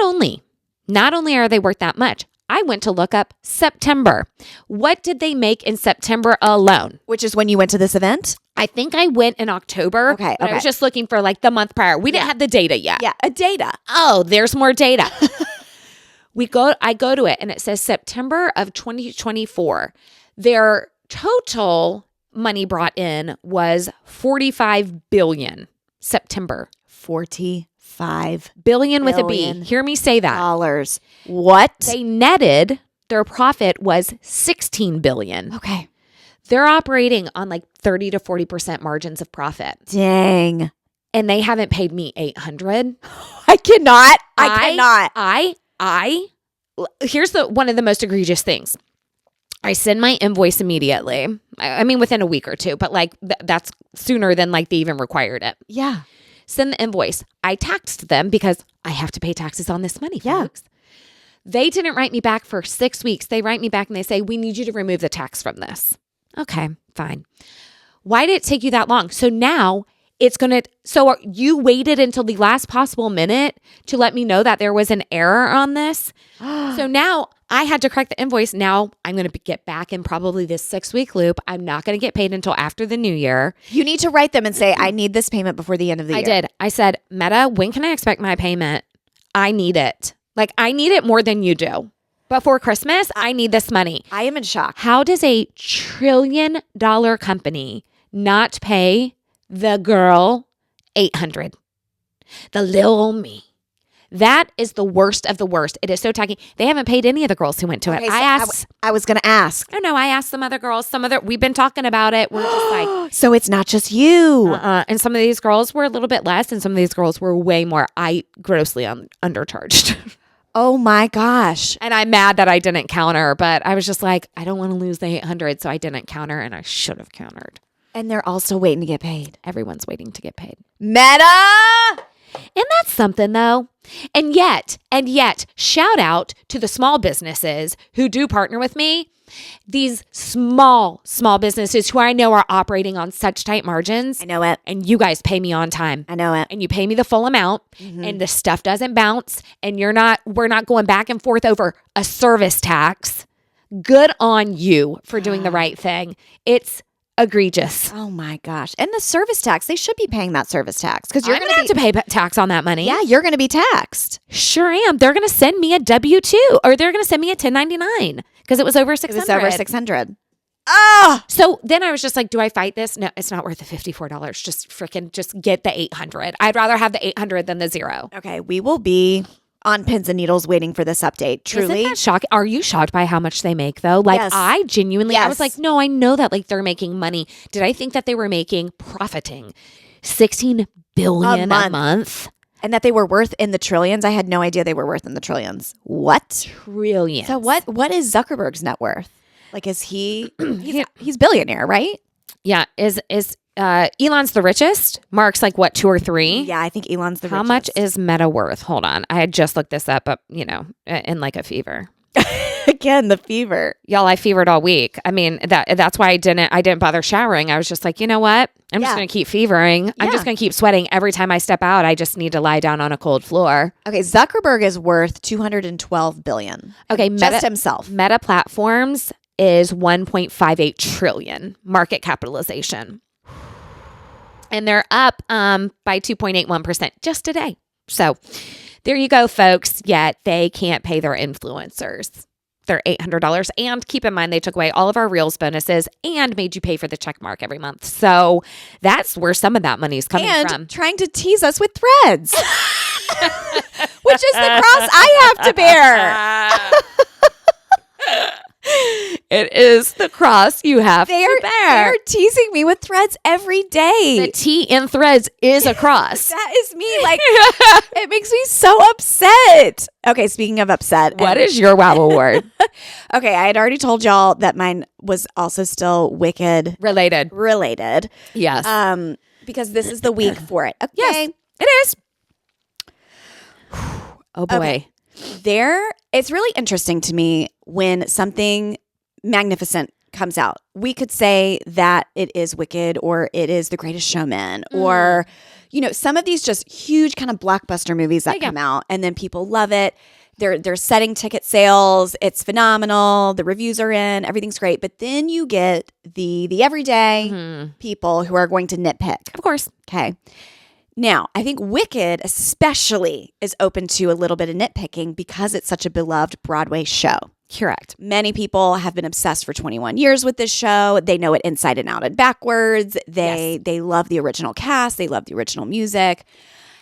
[SPEAKER 1] only are they worth that much, I went to look up September. What did they make in September alone?
[SPEAKER 2] Which is when you went to this event?
[SPEAKER 1] I think I went in October.
[SPEAKER 2] Okay.
[SPEAKER 1] I was just looking for like the month prior. We didn't have the data yet.
[SPEAKER 2] Yeah, a data.
[SPEAKER 1] Oh, there's more data. I go to it and it says September of 2024. Their total money brought in was 45 billion. September.
[SPEAKER 2] 45
[SPEAKER 1] billion with a
[SPEAKER 2] billion
[SPEAKER 1] B. Hear me say that.
[SPEAKER 2] dollars. What?
[SPEAKER 1] They netted, their profit was 16 billion.
[SPEAKER 2] Okay.
[SPEAKER 1] They're operating on like 30 to 40% margins of profit.
[SPEAKER 2] Dang.
[SPEAKER 1] And they haven't paid me 800.
[SPEAKER 2] I cannot. I cannot.
[SPEAKER 1] Here's one of the most egregious things. I send my invoice immediately. I mean, within a week or two, but like that's sooner than like they even required it.
[SPEAKER 2] Yeah.
[SPEAKER 1] Send the invoice. I taxed them because I have to pay taxes on this money, folks. They didn't write me back for 6 weeks. They write me back and they say, we need you to remove the tax from this. Okay, fine. Why did it take you that long? So now so you waited until the last possible minute to let me know that there was an error on this. So now I had to correct the invoice. Now I'm going to get back in probably this 6-week loop. I'm not going to get paid until after the new year.
[SPEAKER 2] You need to write them and say, I need this payment before the end of the year.
[SPEAKER 1] I did. I said, Meta, when can I expect my payment? I need it. Like, I need it more than you do. Before Christmas, I need this money.
[SPEAKER 2] I am in shock.
[SPEAKER 1] How does a $1 trillion company not pay the girl 800? The little old me. That is the worst of the worst. It is so tacky. They haven't paid any of the girls who went to it.
[SPEAKER 2] I was going to ask.
[SPEAKER 1] Oh no, I asked some other girls. We've been talking about it. We're just like,
[SPEAKER 2] so it's not just you.
[SPEAKER 1] And some of these girls were a little bit less, and some of these girls were way more. I grossly undercharged.
[SPEAKER 2] Oh my gosh.
[SPEAKER 1] And I'm mad that I didn't counter, but I was just like, I don't want to lose the 800, so I didn't counter, and I should have countered.
[SPEAKER 2] And they're also waiting to get paid.
[SPEAKER 1] Everyone's waiting to get paid.
[SPEAKER 2] Meta!
[SPEAKER 1] And that's something though. And yet, shout out to the small businesses who do partner with me. These small businesses who I know are operating on such tight margins.
[SPEAKER 2] I know it.
[SPEAKER 1] And you guys pay me on time.
[SPEAKER 2] I know it.
[SPEAKER 1] And you pay me the full amount, and the stuff doesn't bounce, and we're not going back and forth over a service tax. Good on you for doing the right thing. It's egregious.
[SPEAKER 2] Oh my gosh. And the service tax, they should be paying that service tax because you're
[SPEAKER 1] going to have to pay tax on that money.
[SPEAKER 2] Yeah, you're going to be taxed.
[SPEAKER 1] Sure am. They're going to send me a W-2 or they're going to send me a 1099 because it was over 600.
[SPEAKER 2] It was over 600. Ah!
[SPEAKER 1] So then I was just like, do I fight this? No, it's not worth the $54. Just get the 800. I'd rather have the 800 than the 0.
[SPEAKER 2] Okay, we will be on pins and needles waiting for this update. Truly.
[SPEAKER 1] Isn't that shocking? Are you shocked by how much they make though? Like
[SPEAKER 2] yes.
[SPEAKER 1] I genuinely,
[SPEAKER 2] yes.
[SPEAKER 1] I was like, no, I know that like they're making money. Did I think that they were profiting $16 billion a month?
[SPEAKER 2] And that they were worth in the trillions? I had no idea they were worth in the trillions. What?
[SPEAKER 1] Trillions.
[SPEAKER 2] So what is Zuckerberg's net worth? Like, is he's billionaire, right?
[SPEAKER 1] Yeah. Is Elon's the richest? Mark's like what, 2 or 3?
[SPEAKER 2] Yeah, I think Elon's the richest.
[SPEAKER 1] How much is Meta worth? Hold on. I had just looked this up, in like a fever.
[SPEAKER 2] Again, the fever.
[SPEAKER 1] Y'all, I fevered all week. I mean, that's why I didn't bother showering. I was just like, you know what? I'm just going to keep fevering. I'm just going to keep sweating every time I step out. I just need to lie down on a cold floor.
[SPEAKER 2] Okay, Zuckerberg is worth $212 billion.
[SPEAKER 1] Okay,
[SPEAKER 2] just himself.
[SPEAKER 1] Meta Platforms is 1.58 trillion market capitalization. And they're up by 2.81% just today. So there you go, folks. Yet they can't pay their influencers their $800. And keep in mind, they took away all of our Reels bonuses and made you pay for the check mark every month. So that's where some of that money is coming from.
[SPEAKER 2] And trying to tease us with threads, which is the cross I have to bear.
[SPEAKER 1] It is the cross you have to bear.
[SPEAKER 2] They're teasing me with threads every day.
[SPEAKER 1] The T in threads is a cross.
[SPEAKER 2] That is me. Like, it makes me so upset. Okay, speaking of upset.
[SPEAKER 1] What is your wow award?
[SPEAKER 2] Okay, I had already told y'all that mine was also still Wicked
[SPEAKER 1] related.
[SPEAKER 2] Yes. Because this is the week for it. Okay.
[SPEAKER 1] Yes, it is. Oh boy.
[SPEAKER 2] Okay. It's really interesting to me when something magnificent comes out. We could say that it is Wicked or it is The Greatest Showman or, some of these just huge kind of blockbuster movies that come out and then people love it. They're setting ticket sales. It's phenomenal. The reviews are in. Everything's great. But then you get the everyday people who are going to nitpick.
[SPEAKER 1] Of course.
[SPEAKER 2] Okay. Now, I think Wicked especially is open to a little bit of nitpicking because it's such a beloved Broadway show.
[SPEAKER 1] Correct.
[SPEAKER 2] Many people have been obsessed for 21 years with this show. They know it inside and out and backwards. They love the original cast. They love the original music.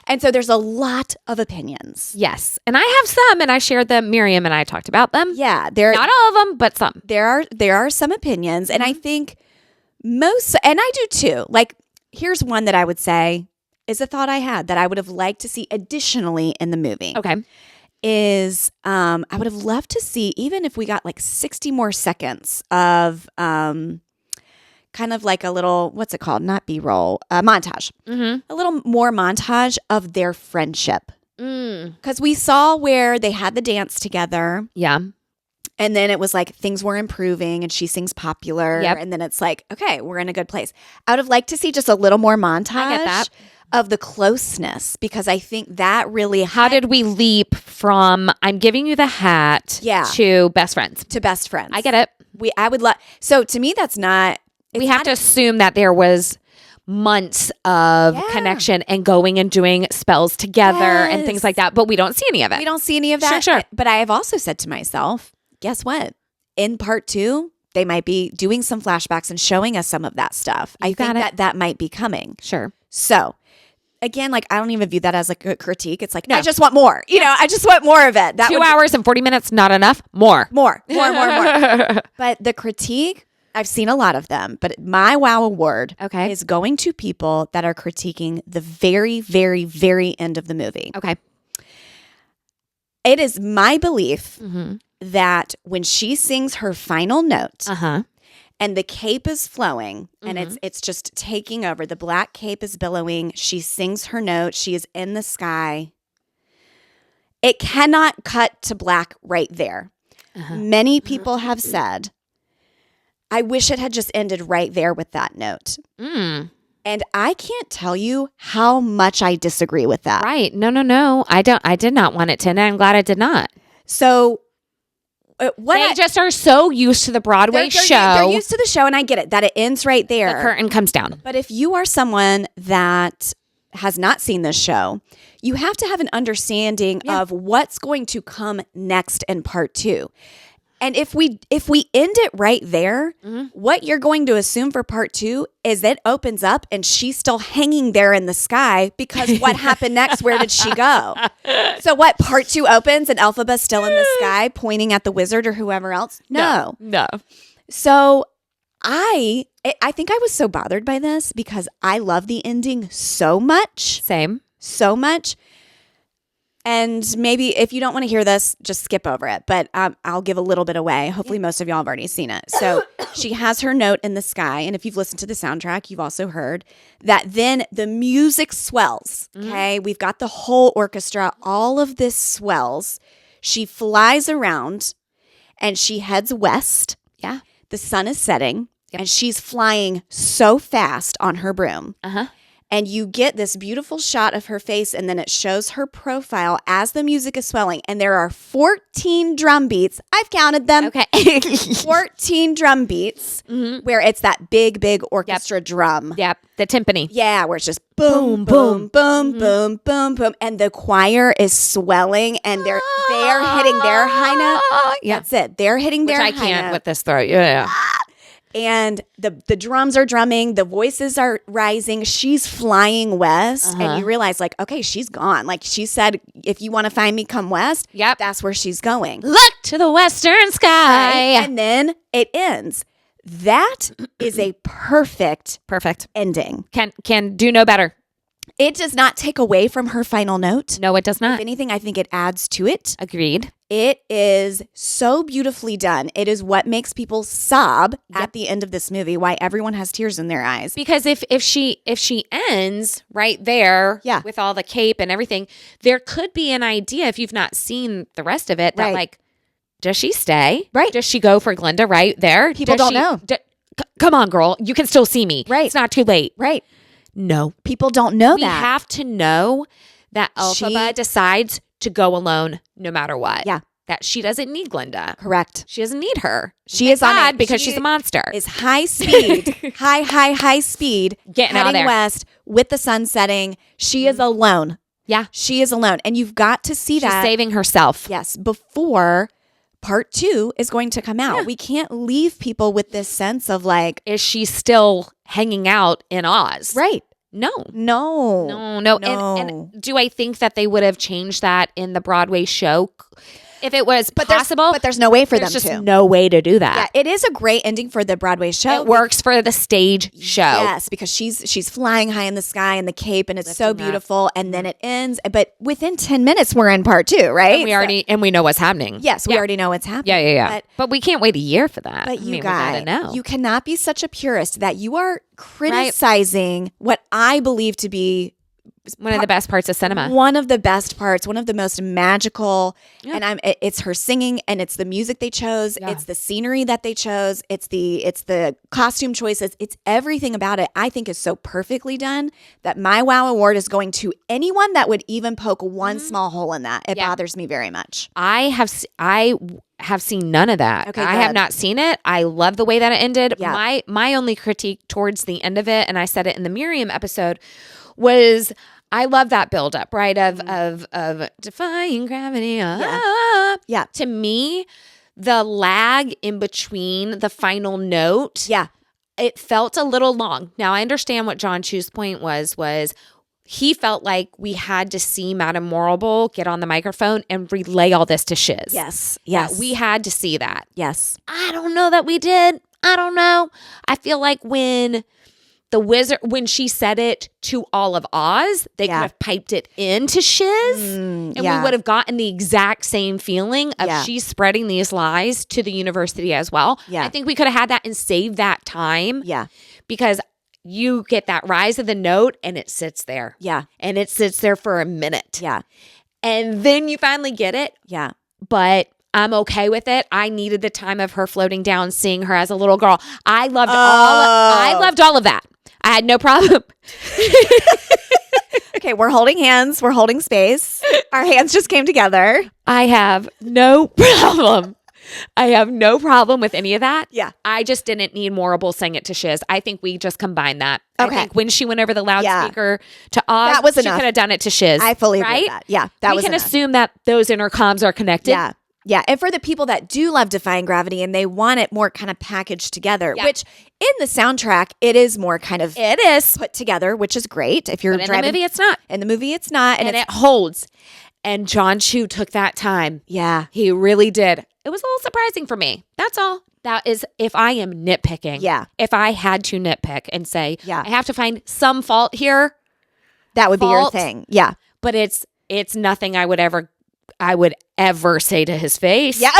[SPEAKER 2] And so there's a lot of opinions.
[SPEAKER 1] Yes. And I have some, and I shared them. Miriam and I talked about them.
[SPEAKER 2] Yeah.
[SPEAKER 1] Not all of them, but some.
[SPEAKER 2] There are some opinions. And I think most, and I do too. Like, here's one that I would say is a thought I had that I would have liked to see additionally in the movie.
[SPEAKER 1] Okay.
[SPEAKER 2] Is I would have loved to see, even if we got like 60 more seconds of kind of like a little, what's it called? Not B-roll, montage. A little more montage of their friendship. Because we saw where they had the dance together.
[SPEAKER 1] Yeah.
[SPEAKER 2] And then it was like things were improving and she sings Popular.
[SPEAKER 1] Yep.
[SPEAKER 2] And then it's like, okay, we're in a good place. I would have liked to see just a little more montage.
[SPEAKER 1] I get that.
[SPEAKER 2] Of the closeness, because I think that really
[SPEAKER 1] How did we leap from I'm giving you the hat to best friends?
[SPEAKER 2] To best friends.
[SPEAKER 1] I get it.
[SPEAKER 2] I would love. So to me, that's not.
[SPEAKER 1] We have to assume that there was months of connection and going and doing spells together and things like that, but we don't see any of it.
[SPEAKER 2] We don't see any of that.
[SPEAKER 1] Sure.
[SPEAKER 2] But I have also said to myself, guess what? In part 2, they might be doing some flashbacks and showing us some of that stuff. I think that might be coming.
[SPEAKER 1] Sure.
[SPEAKER 2] So. Again, like, I don't even view that as like a critique. It's like, I just want more. You know, I just want more of it.
[SPEAKER 1] 2 hours and 40 minutes, not enough. More.
[SPEAKER 2] But the critique, I've seen a lot of them. But my wow award is going to people that are critiquing the very, very, very end of the movie.
[SPEAKER 1] Okay.
[SPEAKER 2] It is my belief that when she sings her final note, and the cape is flowing and it's just taking over. The black cape is billowing. She sings her note. She is in the sky. It cannot cut to black right there. Many people have said, I wish it had just ended right there with that note. And I can't tell you how much I disagree with that.
[SPEAKER 1] Right. No. I did not want it to end. I'm glad I did not.
[SPEAKER 2] So
[SPEAKER 1] they just are so used to the Broadway show.
[SPEAKER 2] They're used to the show, and I get it, that it ends right there.
[SPEAKER 1] The curtain comes down.
[SPEAKER 2] But if you are someone that has not seen this show, you have to have an understanding of what's going to come next in part 2. And if we end it right there, what you're going to assume for part 2 is it opens up and she's still hanging there in the sky because what happened next? Where did she go? So what, part 2 opens and Elphaba's still in the sky pointing at the wizard or whoever else? No. So I think I was so bothered by this because I love the ending so much.
[SPEAKER 1] Same.
[SPEAKER 2] So much. And maybe if you don't want to hear this, just skip over it. But I'll give a little bit away. Hopefully most of y'all have already seen it. So she has her note in the sky. And if you've listened to the soundtrack, you've also heard that then the music swells. Okay. We've got the whole orchestra. All of this swells. She flies around and she heads west.
[SPEAKER 1] Yeah.
[SPEAKER 2] The sun is setting and she's flying so fast on her broom. And you get this beautiful shot of her face, and then it shows her profile as the music is swelling. And there are 14 drum beats. I've counted them.
[SPEAKER 1] Okay.
[SPEAKER 2] 14 drum beats where it's that big, big orchestra drum.
[SPEAKER 1] Yep. The timpani.
[SPEAKER 2] Yeah, where it's just boom, boom, boom, boom, boom, boom. And the choir is swelling, and they're hitting their high note. That's it. They're hitting their high note.
[SPEAKER 1] Which I can't with this throat. Yeah.
[SPEAKER 2] And the drums are drumming, the voices are rising, she's flying west, and you realize, like, okay, she's gone. Like, she said, if you want to find me, come west.
[SPEAKER 1] Yep.
[SPEAKER 2] That's where she's going.
[SPEAKER 1] Look to the western sky.
[SPEAKER 2] Right? And then it ends. That is a perfect ending.
[SPEAKER 1] Can do no better.
[SPEAKER 2] It does not take away from her final note.
[SPEAKER 1] No, it does not.
[SPEAKER 2] If anything, I think it adds to it.
[SPEAKER 1] Agreed.
[SPEAKER 2] It is so beautifully done. It is what makes people sob at the end of this movie, why everyone has tears in their eyes.
[SPEAKER 1] Because if she ends right there with all the cape and everything, there could be an idea, if you've not seen the rest of it, that like, does she stay?
[SPEAKER 2] Right.
[SPEAKER 1] Does she go for Glinda right there?
[SPEAKER 2] People don't know.
[SPEAKER 1] Come on, girl. You can still see me.
[SPEAKER 2] Right.
[SPEAKER 1] It's not too late.
[SPEAKER 2] Right.
[SPEAKER 1] No.
[SPEAKER 2] People don't know
[SPEAKER 1] we have to know that Elphaba decides to go alone no matter what.
[SPEAKER 2] Yeah.
[SPEAKER 1] that she doesn't need Glinda.
[SPEAKER 2] Correct.
[SPEAKER 1] She doesn't need her.
[SPEAKER 2] She is on it
[SPEAKER 1] because she's a monster.
[SPEAKER 2] Is high speed, high speed,
[SPEAKER 1] Getting out
[SPEAKER 2] heading
[SPEAKER 1] there.
[SPEAKER 2] west with the sun setting. She is alone.
[SPEAKER 1] Yeah.
[SPEAKER 2] She is alone. And you've got to see
[SPEAKER 1] She's
[SPEAKER 2] that.
[SPEAKER 1] saving herself.
[SPEAKER 2] Yes. Before part 2 is going to come out.
[SPEAKER 1] Yeah.
[SPEAKER 2] We can't leave people with this sense of like,
[SPEAKER 1] Is she still hanging out in Oz?
[SPEAKER 2] right.
[SPEAKER 1] No.
[SPEAKER 2] No.
[SPEAKER 1] No. And do I think that they would have changed that in the Broadway show? If it was possible.
[SPEAKER 2] But there's no way for them
[SPEAKER 1] there's just
[SPEAKER 2] to.
[SPEAKER 1] no way to do that.
[SPEAKER 2] Yeah, it is a great ending for the Broadway show.
[SPEAKER 1] It works for the stage show.
[SPEAKER 2] Yes, because she's flying high in the sky in the cape, and it's so
[SPEAKER 1] Lifting up.
[SPEAKER 2] beautiful. And then it ends, but within 10 minutes, we're in part 2, right?
[SPEAKER 1] And we know what's happening.
[SPEAKER 2] Yes, we already know what's happening.
[SPEAKER 1] Yeah. But we can't wait a year for that.
[SPEAKER 2] But
[SPEAKER 1] we gotta know.
[SPEAKER 2] you cannot be such a purist that you are criticizing what I believe to be
[SPEAKER 1] one of the best parts of cinema.
[SPEAKER 2] one of the best parts, one of the most magical.
[SPEAKER 1] Yeah.
[SPEAKER 2] And it's her singing, and it's the music they chose, it's the scenery that they chose, it's the costume choices, it's everything about it. I think is so perfectly done that my wow award is going to anyone that would even poke one small hole in that. It bothers me very much.
[SPEAKER 1] I have seen none of that.
[SPEAKER 2] Okay,
[SPEAKER 1] I have
[SPEAKER 2] good.
[SPEAKER 1] not seen it. I love the way that it ended.
[SPEAKER 2] Yeah.
[SPEAKER 1] My only critique towards the end of it, and I said it in the Miriam episode, was I love that buildup, right? Of defying gravity.
[SPEAKER 2] Yeah.
[SPEAKER 1] To me, the lag in between the final note, it felt a little long. Now I understand what John Chu's point was he felt like we had to see Madame Morrible get on the microphone and relay all this to Shiz.
[SPEAKER 2] Yes.
[SPEAKER 1] That we had to see that.
[SPEAKER 2] Yes.
[SPEAKER 1] I don't know that we did. I don't know. I feel like when she said it to all of Oz, they could have piped it into Shiz, and we would have gotten the exact same feeling of she's spreading these lies to the university as well.
[SPEAKER 2] Yeah.
[SPEAKER 1] I think we could have had that and saved that time.
[SPEAKER 2] Yeah.
[SPEAKER 1] Because you get that rise of the note and it sits there.
[SPEAKER 2] Yeah.
[SPEAKER 1] And it sits there for a minute.
[SPEAKER 2] Yeah.
[SPEAKER 1] And then you finally get it.
[SPEAKER 2] Yeah.
[SPEAKER 1] But I'm okay with it. I needed the time of her floating down, seeing her as a little girl. I loved all of that. I had no problem.
[SPEAKER 2] Okay, we're holding hands. We're holding space. Our hands just came together.
[SPEAKER 1] I have no problem. I have no problem with any of that.
[SPEAKER 2] Yeah.
[SPEAKER 1] I just didn't need Morrible saying it to Shiz. I think we just combined that.
[SPEAKER 2] Okay.
[SPEAKER 1] I think when she went over the loudspeaker to Oz,
[SPEAKER 2] That was
[SPEAKER 1] she
[SPEAKER 2] enough.
[SPEAKER 1] could have done it to Shiz.
[SPEAKER 2] I fully agree
[SPEAKER 1] right?
[SPEAKER 2] with that. Yeah, that
[SPEAKER 1] we
[SPEAKER 2] was
[SPEAKER 1] can
[SPEAKER 2] enough.
[SPEAKER 1] assume that those intercoms are connected.
[SPEAKER 2] Yeah. Yeah. And for the people that do love Defying Gravity and they want it more kind of packaged together, which in the soundtrack, it is more kind of
[SPEAKER 1] It is.
[SPEAKER 2] put together, which is great. If you're
[SPEAKER 1] But in
[SPEAKER 2] driving,
[SPEAKER 1] the movie, it's not.
[SPEAKER 2] In the movie, it's not.
[SPEAKER 1] And it holds. And John Chu took that time.
[SPEAKER 2] Yeah.
[SPEAKER 1] He really did. It was a little surprising for me. That's all. That is, if I am nitpicking.
[SPEAKER 2] Yeah.
[SPEAKER 1] If I had to nitpick and say,
[SPEAKER 2] Yeah.
[SPEAKER 1] I have to find some fault here,
[SPEAKER 2] That would be your
[SPEAKER 1] fault.
[SPEAKER 2] thing. Yeah.
[SPEAKER 1] but it's nothing I would ever say to his face.
[SPEAKER 2] Yeah.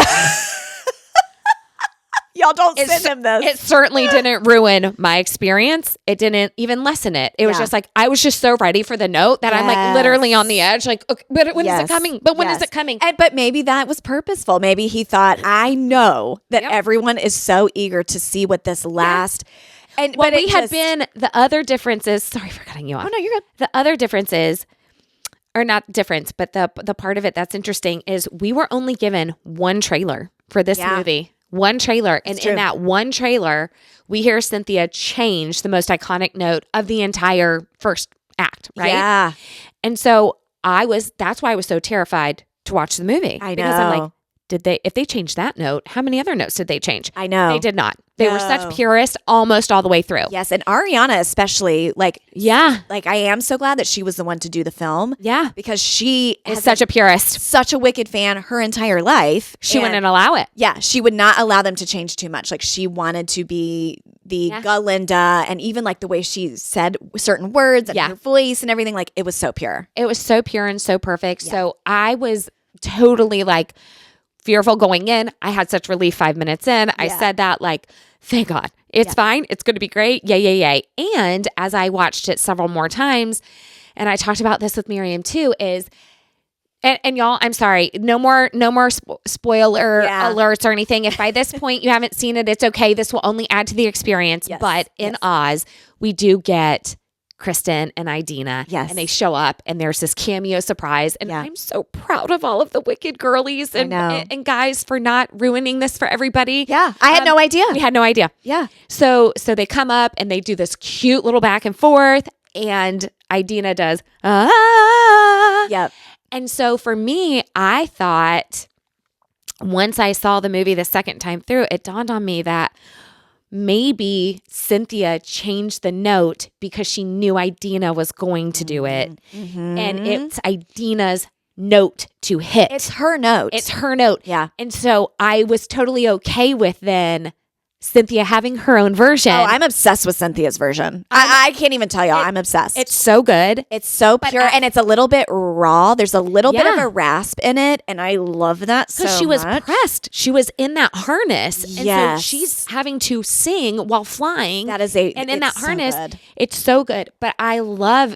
[SPEAKER 2] Y'all don't send him this.
[SPEAKER 1] It certainly didn't ruin my experience. It didn't even lessen it. It was just like, I was just so ready for the note that I'm like literally on the edge. Like, okay, but when is it coming? But when is it coming?
[SPEAKER 2] But maybe that was purposeful. Maybe he thought, I know that everyone is so eager to see what this last. And
[SPEAKER 1] Well,
[SPEAKER 2] but
[SPEAKER 1] we had been, the other difference is, sorry for cutting you off.
[SPEAKER 2] Oh no, you're good.
[SPEAKER 1] The other difference is, or not difference, but the part of it that's interesting is we were only given one trailer for this movie. One trailer. And in that one trailer, we hear Cynthia change the most iconic note of the entire first act, right?
[SPEAKER 2] Yeah.
[SPEAKER 1] And so that's why I was so terrified to watch the movie.
[SPEAKER 2] I know.
[SPEAKER 1] Because I'm like, if they changed that note, how many other notes did they change?
[SPEAKER 2] I know.
[SPEAKER 1] They did not. They were such purists almost all the way through.
[SPEAKER 2] Yes, and Ariana especially, like I am so glad that she was the one to do the film.
[SPEAKER 1] Yeah.
[SPEAKER 2] Because she
[SPEAKER 1] Is such a purist.
[SPEAKER 2] such a Wicked fan her entire life.
[SPEAKER 1] She wouldn't allow it.
[SPEAKER 2] Yeah, she would not allow them to change too much. Like she wanted to be the Galinda, and even like the way she said certain words and her voice and everything, like it was so pure.
[SPEAKER 1] It was so pure and so perfect. Yeah. So I was totally like fearful going in. I had such relief 5 minutes in. I said that like, thank God. It's fine. It's going to be great. Yay. And as I watched it several more times, and I talked about this with Miriam too, is, and y'all, I'm sorry, no more spoiler alerts or anything. If by this point you haven't seen it, it's okay. This will only add to the experience. Yes. But in Oz, we do get Kristen and Idina.
[SPEAKER 2] Yes.
[SPEAKER 1] And they show up and there's this cameo surprise. And I'm so proud of all of the Wicked girlies and guys for not ruining this for everybody.
[SPEAKER 2] Yeah. I had no idea.
[SPEAKER 1] We had no idea.
[SPEAKER 2] Yeah.
[SPEAKER 1] So they come up and they do this cute little back and forth. And Idina does,
[SPEAKER 2] Yep.
[SPEAKER 1] And so for me, I thought once I saw the movie the second time through, it dawned on me that maybe Cynthia changed the note because she knew Idina was going to do it. And it's Idina's note to hit.
[SPEAKER 2] It's her note.
[SPEAKER 1] It's her note.
[SPEAKER 2] Yeah.
[SPEAKER 1] And so I was totally okay with then Cynthia having her own version.
[SPEAKER 2] Oh, I'm obsessed with Cynthia's version. I can't even tell y'all. I'm obsessed.
[SPEAKER 1] It's so good.
[SPEAKER 2] It's so pure and it's a little bit raw. There's a little bit of a rasp in it. And I love that so much.
[SPEAKER 1] Because she was pressed. She was in that harness. And
[SPEAKER 2] Yes.
[SPEAKER 1] so she's having to sing while flying.
[SPEAKER 2] That is
[SPEAKER 1] And in that
[SPEAKER 2] so
[SPEAKER 1] harness,
[SPEAKER 2] good.
[SPEAKER 1] it's so good. But I love,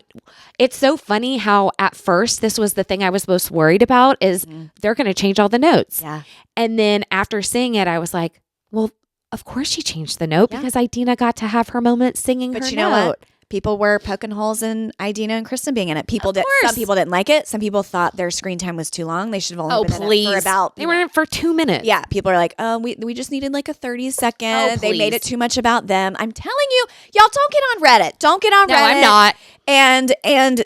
[SPEAKER 1] it's so funny how at first this was the thing I was most worried about is they're going to change all the notes.
[SPEAKER 2] Yeah.
[SPEAKER 1] And then after seeing it, I was like, well, of course she changed the note because Idina got to have her moment singing her
[SPEAKER 2] But you
[SPEAKER 1] note.
[SPEAKER 2] know what? People were poking holes in Idina and Kristen being in it.
[SPEAKER 1] Of
[SPEAKER 2] Some
[SPEAKER 1] course.
[SPEAKER 2] people didn't like it. Some people thought their screen time was too long. They should have only been in it for about.
[SPEAKER 1] They were in it for 2 minutes.
[SPEAKER 2] Yeah, people are like, we just needed like a 30-second.
[SPEAKER 1] Oh,
[SPEAKER 2] they made
[SPEAKER 1] please.
[SPEAKER 2] it too much about them. I'm telling you, y'all don't get on Reddit. Don't get on
[SPEAKER 1] No,
[SPEAKER 2] Reddit.
[SPEAKER 1] I'm not.
[SPEAKER 2] And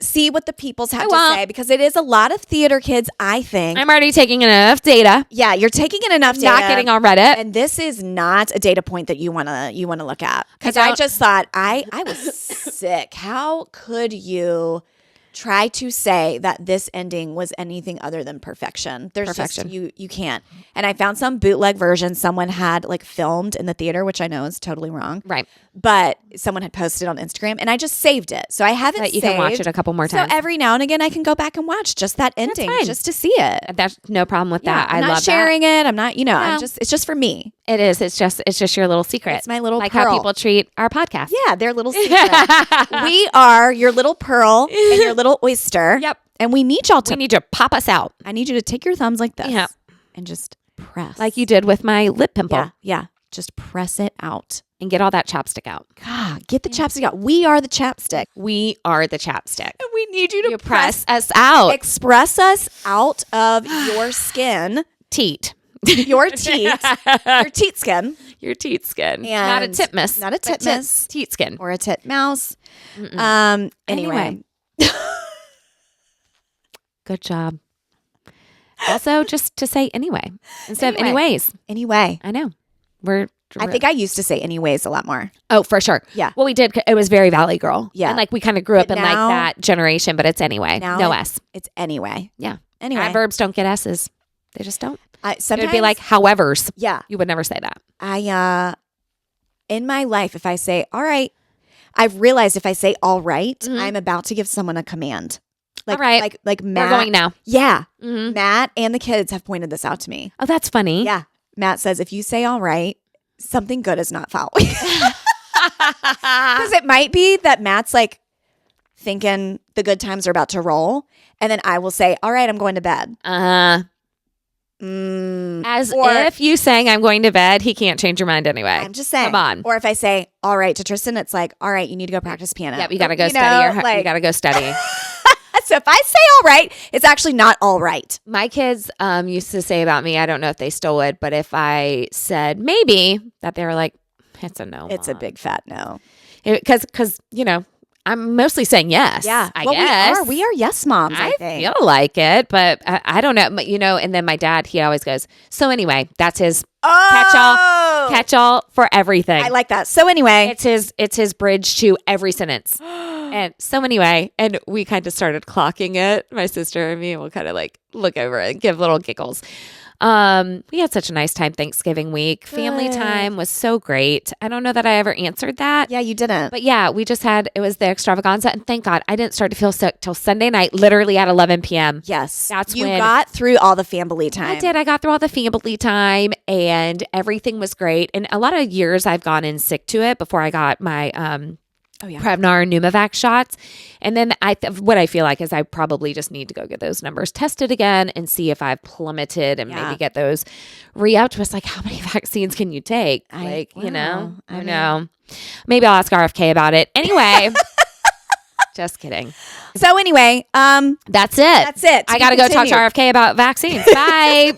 [SPEAKER 2] see what the peoples have to
[SPEAKER 1] won't.
[SPEAKER 2] say because it is a lot of theater kids, I think.
[SPEAKER 1] I'm already taking enough data.
[SPEAKER 2] Yeah, you're taking in enough data.
[SPEAKER 1] Not getting on Reddit.
[SPEAKER 2] And this is not a data point that you wanna look at. Because I just thought I was sick. How could you try to say that this ending was anything other than perfection? There's
[SPEAKER 1] Perfection.
[SPEAKER 2] just you can't. And I found some bootleg version someone had like filmed in the theater, which I know is totally wrong.
[SPEAKER 1] Right.
[SPEAKER 2] But someone had posted on Instagram and I just saved it. So I haven't
[SPEAKER 1] That you
[SPEAKER 2] saved.
[SPEAKER 1] can watch it a couple more times.
[SPEAKER 2] So every now and again I can go back and watch just that ending
[SPEAKER 1] fine.
[SPEAKER 2] just to see it.
[SPEAKER 1] That's no problem with that.
[SPEAKER 2] I'm
[SPEAKER 1] I
[SPEAKER 2] not
[SPEAKER 1] love
[SPEAKER 2] sharing it. I'm not, I'm
[SPEAKER 1] No.
[SPEAKER 2] just it's just for me.
[SPEAKER 1] that. It is. It's just your little secret.
[SPEAKER 2] It's my little
[SPEAKER 1] like
[SPEAKER 2] pearl.
[SPEAKER 1] how people treat our podcast.
[SPEAKER 2] Yeah, their little secret. We are your little pearl and your little oyster.
[SPEAKER 1] Yep.
[SPEAKER 2] And we need y'all to.
[SPEAKER 1] We need to pop us out
[SPEAKER 2] I need you to take your thumbs like this.
[SPEAKER 1] Yeah.
[SPEAKER 2] And just press.
[SPEAKER 1] like you did with my lip pimple
[SPEAKER 2] Yeah. Yeah. Just press it out.
[SPEAKER 1] and get all that chapstick out.
[SPEAKER 2] God, get the chapstick out. We are the chapstick.
[SPEAKER 1] We are the chapstick.
[SPEAKER 2] And we need you to
[SPEAKER 1] You press us out.
[SPEAKER 2] express us out of your skin,
[SPEAKER 1] Teat.
[SPEAKER 2] your teat, your teat skin,
[SPEAKER 1] Your teat skin.
[SPEAKER 2] And
[SPEAKER 1] Not a titmus.
[SPEAKER 2] not a
[SPEAKER 1] but
[SPEAKER 2] titmus.
[SPEAKER 1] Teat skin.
[SPEAKER 2] or a tit mouse. Anyway.
[SPEAKER 1] Good job. Also, just to say anyway instead of
[SPEAKER 2] Anyway.
[SPEAKER 1] anyways.
[SPEAKER 2] Anyway.
[SPEAKER 1] I know. We're
[SPEAKER 2] I think I used to say anyways a lot more.
[SPEAKER 1] Oh, for sure.
[SPEAKER 2] Yeah.
[SPEAKER 1] Well, we did. It was very Valley Girl.
[SPEAKER 2] Yeah.
[SPEAKER 1] And like we kind of grew up
[SPEAKER 2] But
[SPEAKER 1] in
[SPEAKER 2] now-
[SPEAKER 1] like that generation, but it's anyway.
[SPEAKER 2] Now
[SPEAKER 1] No
[SPEAKER 2] it-
[SPEAKER 1] S.
[SPEAKER 2] It's anyway.
[SPEAKER 1] Yeah.
[SPEAKER 2] Anyway.
[SPEAKER 1] Adverbs don't get S's. They just don't. It
[SPEAKER 2] Sometimes
[SPEAKER 1] would be like howevers.
[SPEAKER 2] yeah.
[SPEAKER 1] You would never say that.
[SPEAKER 2] In my life, if I say all right, I've realized if I say all right,
[SPEAKER 1] Mhm.
[SPEAKER 2] I'm about to give someone a command. Like
[SPEAKER 1] All right.
[SPEAKER 2] like Matt.
[SPEAKER 1] We're going now.
[SPEAKER 2] Yeah.
[SPEAKER 1] Mhm.
[SPEAKER 2] Matt and the kids have pointed this out to me.
[SPEAKER 1] Oh, that's funny.
[SPEAKER 2] Yeah. Matt says if you say all right, something good is not following. Because it might be that Matt's like thinking the good times are about to roll. And then I will say, all right, I'm going to bed.
[SPEAKER 1] As
[SPEAKER 2] Or-
[SPEAKER 1] if you saying I'm going to bed, he can't change your mind anyway.
[SPEAKER 2] I'm just saying.
[SPEAKER 1] Come on.
[SPEAKER 2] Or if I say, all right to Tristan, it's like, all right, you need to go practice piano.
[SPEAKER 1] Yep, you got to go
[SPEAKER 2] You
[SPEAKER 1] study.
[SPEAKER 2] know, like-
[SPEAKER 1] You got to go study.
[SPEAKER 2] So if I say all right, it's actually not all right.
[SPEAKER 1] My kids used to say about me, I don't know if they still would, but if I said maybe, that they were like, it's a no.
[SPEAKER 2] It's a big fat no.
[SPEAKER 1] Because, I'm mostly saying yes.
[SPEAKER 2] Yeah.
[SPEAKER 1] I
[SPEAKER 2] Well,
[SPEAKER 1] guess.
[SPEAKER 2] We are yes moms, I think.
[SPEAKER 1] feel like it, but I don't know. But, and then my dad, he always goes, so anyway, that's his catch all for everything.
[SPEAKER 2] I like that. So anyway.
[SPEAKER 1] It's his bridge to every sentence. And so anyway, and we kind of started clocking it, my sister and me, and we'll kind of like look over it and give little giggles. We had such a nice time Thanksgiving week. Family
[SPEAKER 2] Good.
[SPEAKER 1] time was so great. I don't know that I ever answered that.
[SPEAKER 2] Yeah, you didn't.
[SPEAKER 1] But yeah, we just it was the extravaganza. And thank God I didn't start to feel sick till Sunday night, literally at 11 p.m.
[SPEAKER 2] Yes.
[SPEAKER 1] That's
[SPEAKER 2] you
[SPEAKER 1] when-
[SPEAKER 2] got through all the family time.
[SPEAKER 1] I did. I got through all the family time and everything was great. And a lot of years I've gone in sick to it before I got my Prevnar and Pneumovax shots. And then what I feel like is I probably just need to go get those numbers tested again and see if I've plummeted and maybe get those re-upped. It was like, how many vaccines can you take? I know. Maybe I'll ask RFK about it. Anyway. Just kidding.
[SPEAKER 2] So anyway,
[SPEAKER 1] That's it.
[SPEAKER 2] That's it.
[SPEAKER 1] I got to go talk to RFK about vaccines. Bye.